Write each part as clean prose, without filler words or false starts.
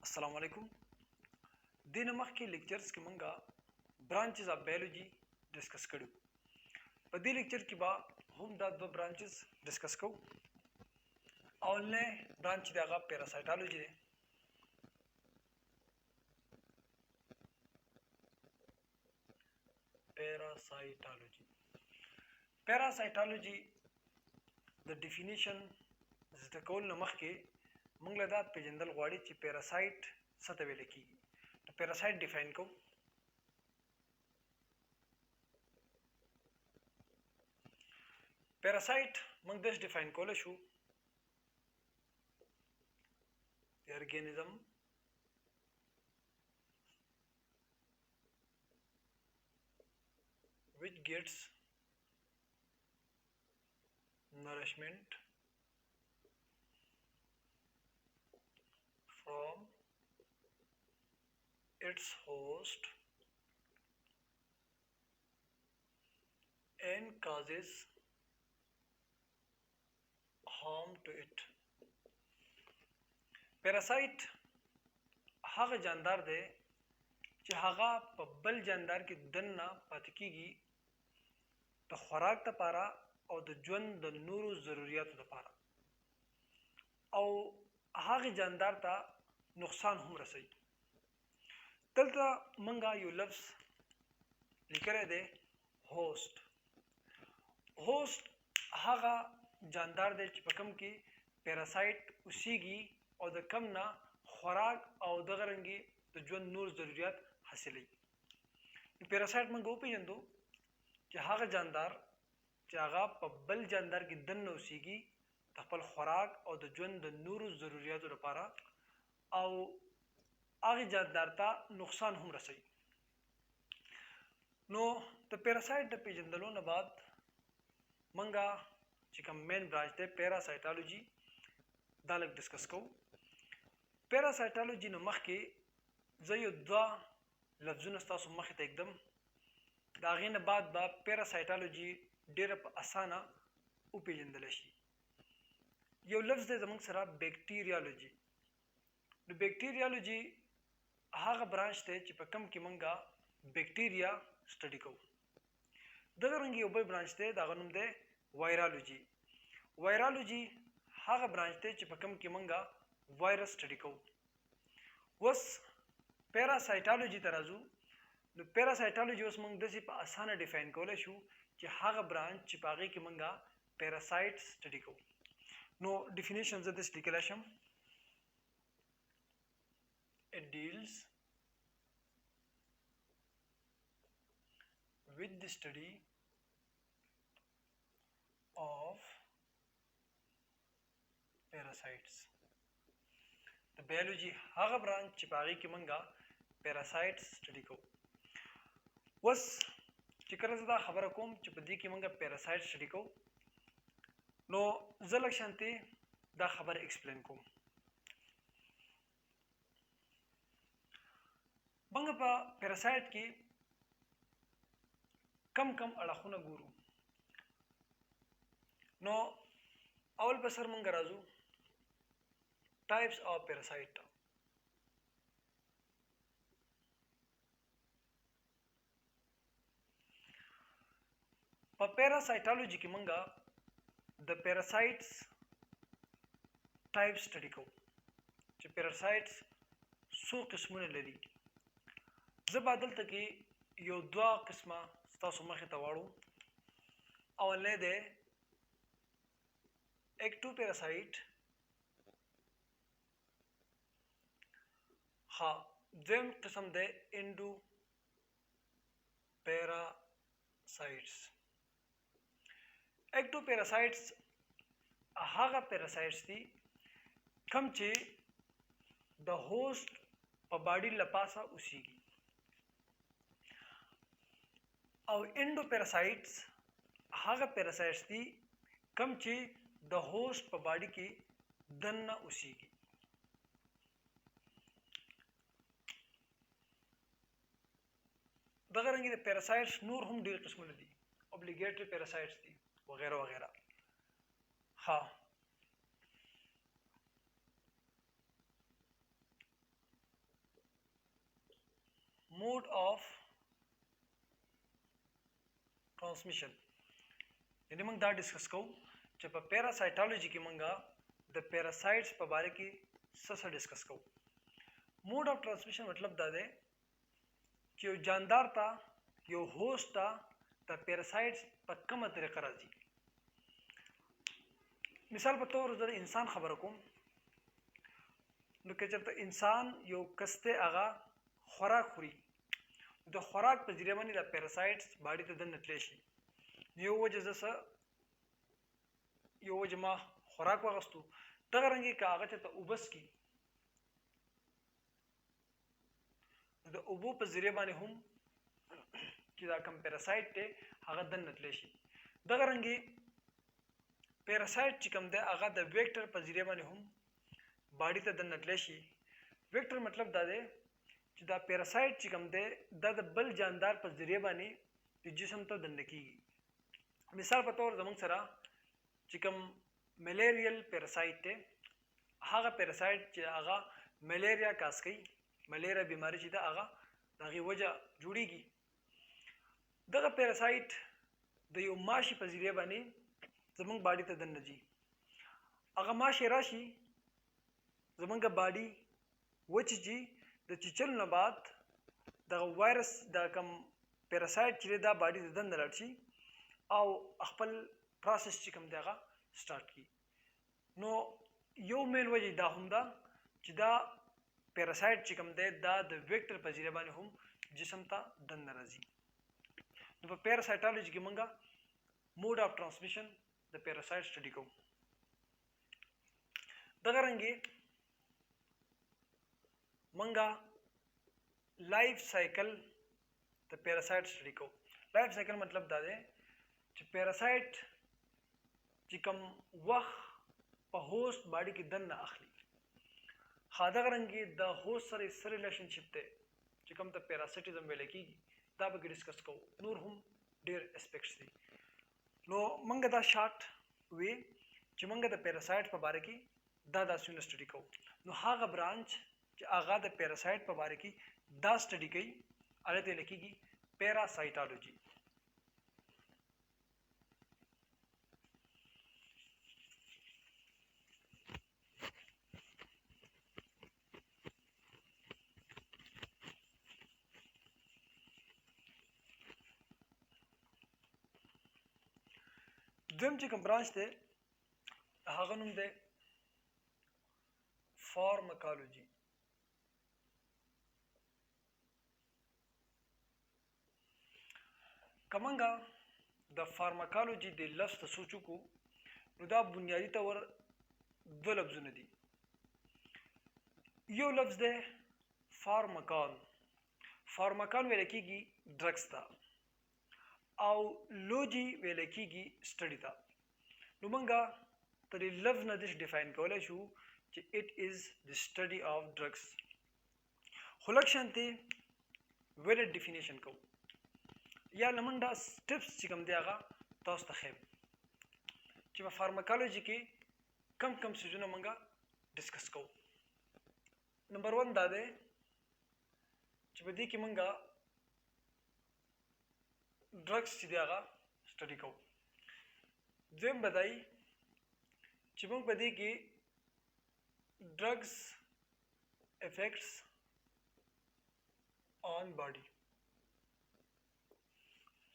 अस्सलाम वालेकुम। दिन मखके लेक्चर्स के मंगा ब्रांचेस ऑफ बायोलॉजी डिस्कस करूँ। पर दे लेक्चर की बा हम दो ब्रांचेस डिस्कस को और ने ब्रांच दागा पैरासाइटोलॉजी है। पैरासाइटोलॉजी द डेफिनेशन द कौल नमख के मंगलदा पेजंदल गवाड़ी ची पैरासाइट सतवे लिखी तो पैरासाइट डिफाइन को पैरासाइट मंगदस डिफाइन को लशु organism which gets nourishment from its host and causes harm to it. Parasite हग जानदार दे چې هغه په بل جاندار کې دننه پاتې کیږي د خوراک لپاره او د ژوند د نورو ضرورتو لپاره او هغه جاندار ته نقصان هم رسي. دلته منګه یو لفظ لیکلی دی هوست. هوست هغه جاندار دی چې په کوم کې پیراسایت اوسیږي او د کم نه خوراک او دغه رنګي د ژوند نور ضرورت حاصلې. پیراسایت موږ وپېژندو چې هغه جاندار چې هغه په بل جاندار کې دننه اوسیږي د خپل خوراک او د ژوند د نورو ضرورتو لپاره او هغه جاندار ته نقصان هم رسوي. نو د پیراسایت د پیژندلو نه بعد موږ چې کوم مین برانچ دی پیراسایټولوژي دا لږ ډسکس کوو. پیراسایټولوژي نه مخکې زه یو دوه لفظونه ستاسو مخې ته ایږدم. د هغې نه بعد به پیراسایټولوژي ډېره په اسانه وپېژندلی شي. یو لفظ دی زموږ سره بیکټیریالوجي. نو بیکټیریالوجي هغه برانچ دی چې په کوم کې موږ بیکټیریا سټډي کوو. دغه رنګې یو بل برانچ دی د هغه نوم دی وایرالوجي. وایرالوجي هغه برانچ دی چې په کوم کې موږ وایرس سټډي کوو. اوس پیراسایټولوژي ته راځو. نو پیراسایټولوژي اوس موږ داسې په اسانه ډیفاین کولی شو چې هغه برانچ چې په هغې کې موږ پیراسایټ سټډي کوو. نو ډیفینیشن زه داسې لیکلی شم. It deals with the study of parasites. د بیولوژي هغه برانچ چې په هغې کې موږ پیراسایټ سټډي کوو. اوس چې کله زه دا خبره کوم چې په دې کې موږ پیراسایټ سټډي کوو نو زه لږ شانتې دا خبره ایکسپلین کوم. موږ په پیراسایټ کې کم اړخونه ګورو. نو اول په سر موږ راځو types of parasite. په پیراسایټولوژي کې موږ د پیراسایټس ټایپ سټډي کوو چې پیراسایټس څو قسمونه لري. زه به دلته کې یو دوه قسمه ستاسو مخې ته واړو. اولنی دی اکټو پیراسایټ. ها دویم قسم دی انډو پیراسایټس. اکټو پیراسایټس هغه پیراسایټس دي کوم چې د هوست په باډي له پاسه اوسیږي او انډو پیراسایټس هغه پیراسایټس دي کوم چې د هوست په باډي کې دننه اوسیږي. دغه رنګې د پیراسایټس نور هم ډېر قسمونه دي. اوبلیګیټري پیراسایټس دي وغیره وغیره. ها mode of transmission यानी मोंग दा डिस्कस को जब पैरासाइटोलॉजी की मंगा द पैरासाइट्स पर बारे की ससा डिस्कस को मोड ऑफ ट्रांसमिशन मतलब दा दे कि यो जानदार था यो होस्ट था द पैरासाइट्स पर कम तरीका राजी मिसाल पर तौर पर इंसान खबर को नुके जब इंसान यो कस्ते आगा खुराक खुरी द खुराक पर जरिए बनी द पैरासाइट्स बाड़ी तो दन नतलेशी यो वजह जैसा यो वजह मा खुराक वगस्तु तगरंगी का आगा चता उबस की द उबो पर जरिए बनी हम कि दा कम पैरासाइट ते आगा दन नतलेशी दगरंगी पैरासाइट चिकम दे आगा द वेक्टर पर जरिए बनी हम बाड़ी तो दन नतलेशी वेक्टर मतलब दा दे कि दा पैरासाइट चिकम दे दा बल जानदार पर जरिए बनी जिसम तो दन नकीगी मिसाल पर तौर जमंग सरा चिकम मलेरियल पैरासाइट ते आगा पैरासाइट च आगा मलेरिया कास कई मलेरिया बीमारी चिदा आगा दागी वजह जुड़ीगी दगा पैरासाइट द यो माशी पर जरिए बनी जमंग बाड़ी तो दन नजी आगा माशी राशि जमंग बाड़ी वच जी द चिचल नबात द वायरस द कम पैरासाइट चिरे दा बाड़ी द दन नलची आओ अखपल प्रोसेस चिकम देगा स्टार्ट की नो यो मेल वजह दा हुंदा चिदा पैरासाइट चिकम दे दा द वेक्टर पर जरिए बनी हम जिसम ता दन नरजी नो पैरासाइटोलॉजी की मंगा mode of transmission the parasite study को दगरंगे मंगा life cycle the parasite study को लाइफ साइकिल मतलब दादे पैरासाइट चिकम वह होस्ट बाड़ी की दन ना अखली खादगरंगी द होस्ट सर रिलेशनशिप ते चिकम द पैरासिटिज्म वेले की दा बगे डिस्कस को नूर हम डेर एस्पेक्ट्स दी नो मंगा दा शार्ट वे चिमंगा द पैरासाइट पर बारे की दा सुन स्टडी को नो हागा ब्रांच च आगा द पैरासाइट पर बारे की दा स्टडी कई अलते लिखीगी पैरासाइटोलॉजी द्वम चिकम ब्रांच थे हागनुम दे फार्माकोलॉजी कमंगा द फार्माकोलॉजी दे लफ्ज सोचू को नुदा बुनियादी तौर दो लफ्ज नदी यो लफ्ज दे फार्माकॉन फार्माकॉन वेले की ड्रग्स था आउ लोजी वेले की स्टडी था नुमंगा तरी लफ्ज नदिश डिफाइन कोले शू कि it is the study of drugs खुलक्शन थे वेले डिफिनेशन को या लमंडा स्टेप्स चिकम दियागा तोस तखेब कि फार्माकोलॉजी की कम सीजन मंगा डिस्कस को नंबर 1 दादे चिबदी की मंगा ड्रग्स चिदियागा स्टडी को जेम बताई चिबंग बदी की drugs effects on body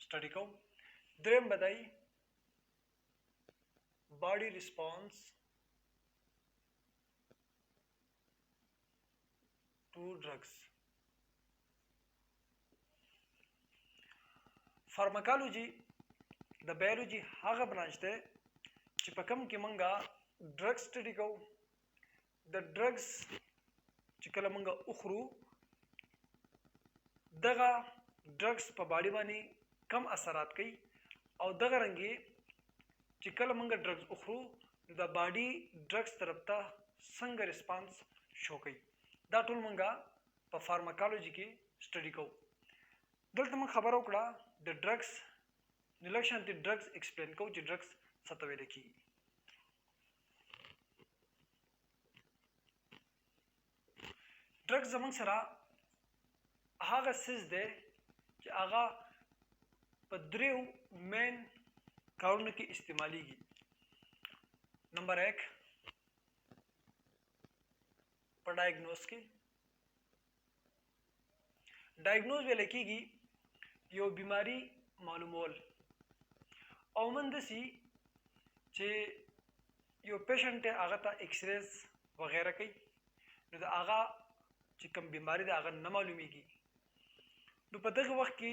study को द्रेम बताई body response to drugs pharmacology द बायोलॉजी हागा ब्रांच थे चिपकम की मंगा ड्रग्स स्टडी को द ड्रग्स चिकल मंगा उखरू दगा ड्रग्स पर बाड़ी बानी कम असरात कई और दगा रंगी चिकल मंगा ड्रग्स उखरू द बाड़ी ड्रग्स तरफता संग रिस्पांस शो कई दा टूल मंगा पर फार्माकोलॉजी की स्टडी को दल्त मंग खबर उकड़ा द ड्रग्स निलक्षण द ड्रग्स एक्सप्लेन को जी ड्रग्स सतवे लिखी ड्रग्स जमंग सरा هغه سیز دی چې هغه په دریو مین کارونو کې استعمالیږي. نمبر 1 په ډایګنوز کې ډایګنوز ویل کېږي یو بیماری معلومول او من دسی چې یو پیشنټ هغه ته ایکس ریز وغیره کوي نو د هغه چې کوم بیماری ده هغه نه معلومیږي. نو په دغه وخت کې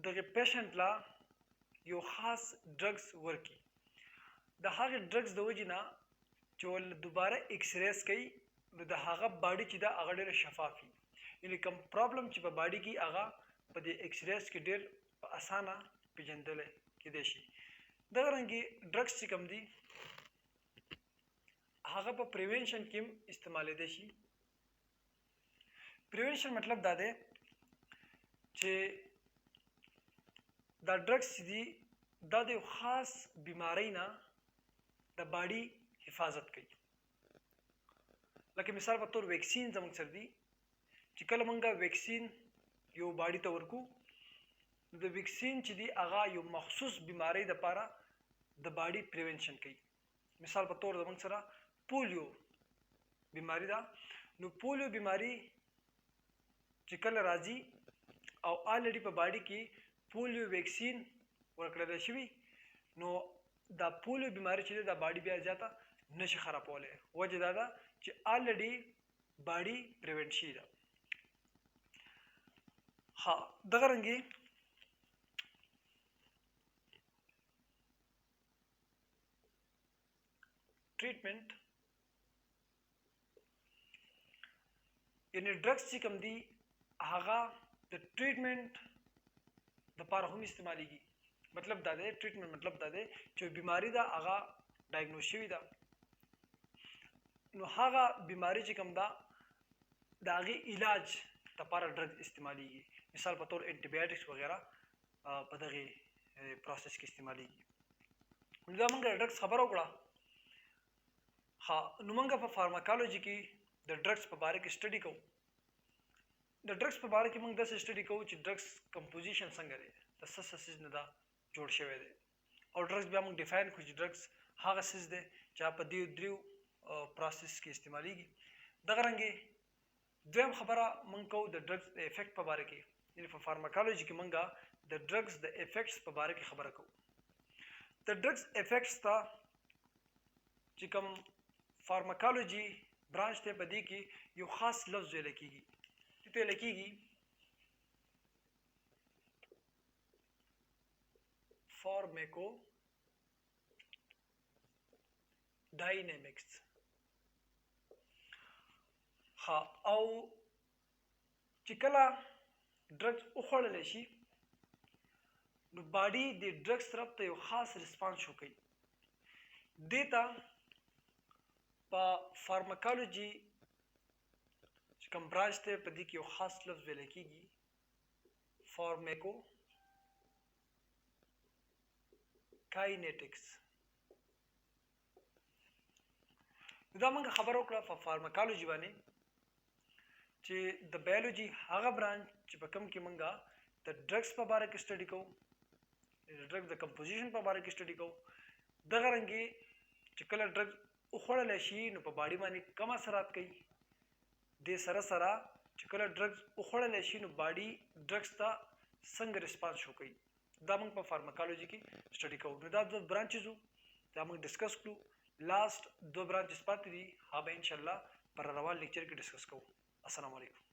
دغه پیشنټ لا یو خاص ډرګز ورکي. د هغه ډرګز د وجې نه چې ول دوباره ایکس ریز کوي نو د هغه باډي چې ده هغه ډېره شفاف وي. یعنې کوم پرابلم چې په باډي کې هغه په دې ایکس ریز کې ډېر په اسانه پیژندلی کېدای شي. دغه رنګې ډرګز چې کوم دي هغه په پریوینشن کې هم استعمالیدای شي. پریوینشن مطلب دا دی چې دا ډرګز چې دي دا د یو خاص بیماری نه د باډي حفاظت کوي. لکه مثال په تور ویکسین زموږ سره دي چې کله موږ ویکسین یو باډي ته ورکو نو د ویکسین چې دی هغه یو مخصوص بیماری دپاره د باډي پریوینشن کوي. مثال په تور زموږ سره پولیو بیماری ده. نو پولیو بیماری چې کله راځي او آلریډي په باډي کې پولیو ویکسین ورکړل شوي نو دا پولیو بیماری چې دا باډي بیا زیاته نشي خرابولی. وجه دا ده چې آلریډي باډي پریوینټ شي ده. ها دغه رنګې ټریټمنټ یعنی ډرګز چې کوم دي هغه د ټریټمنټ دپاره هم استعمالیږي. مطلب دا دی ټریټمنټ مطلب دا دی چې بیماری ده هغه ډایګنوز شوي ده نو هغه بیماری چې کوم ده د هغې علاج دپاره ډرګ استعمالیږي. مثال په طور انټي بایوټکس وغیره په دغې پروسس کې استعمالیږي. نو دا موږ د ډرګز خبره وکړه. ها نو موږ په فارماکالوجي کې د ډرګز په باره کې سټډي کوو. د ډرګز په باره کې موږ داسې سټډي کوو چې ډرګز کمپوزیشن څنګه دی د څه سیز نه دا جوړ شوی دی او ډرګز بیا موږ ډیفاین کړو چې ډرګز هغه سیز دی چې په دې دریو پروسس کې استعمالیږي. دغه رنګې دویم خبره موږ کوو د ډرګز د افیکټ په باره کې. یعنې په فارماکالوجي کې موږ د ډرګز د افیکټس په باره کې خبره کوو. د ډرګز افیکټس ته چې کوم فارماکالوجي برانچ ته په دې کې یو خاص لفظ ویل کېږي. دې ته ویل کېږي فارمیکو ډاینامیکس. ها او چې کله ډرګز وخوړلی شي نو باډي د ډرګز طرف ته یو خاص ریسپانس شو کوي. دې ته په فارماکالوجي چې کوم برانچ دی په دې کې یو خاص لفظ ویل کېږي فارمیکو کاینیټکس. دا موږ خبره وکړه په فارماکالوجي باندې چې د بایولوجي هغه برانچ چې په کوم کې موږ د ډرګز په باره کې سټډي کوو د ډرګز د کمپوزیشن په باره کې سټډي کوو. دغه رنګې چې کله ډرګز وخوړلی شي نو په باډي باندې کم اثرات کوي. دې سره سره چې کله ډرګز وخوړلی شي نو باډي ډرګز ته څنګه ریسپانس شو کوي دا موږ په فارماکالوجي کې سټډي کوو. نو دا دوه برانچز وو دا موږ ډسکس کړو. لاست دو برانچز پاتې دي هغه به انشاءالله پر روان لیکچر کې ډسکس کوو. السلام علیکم.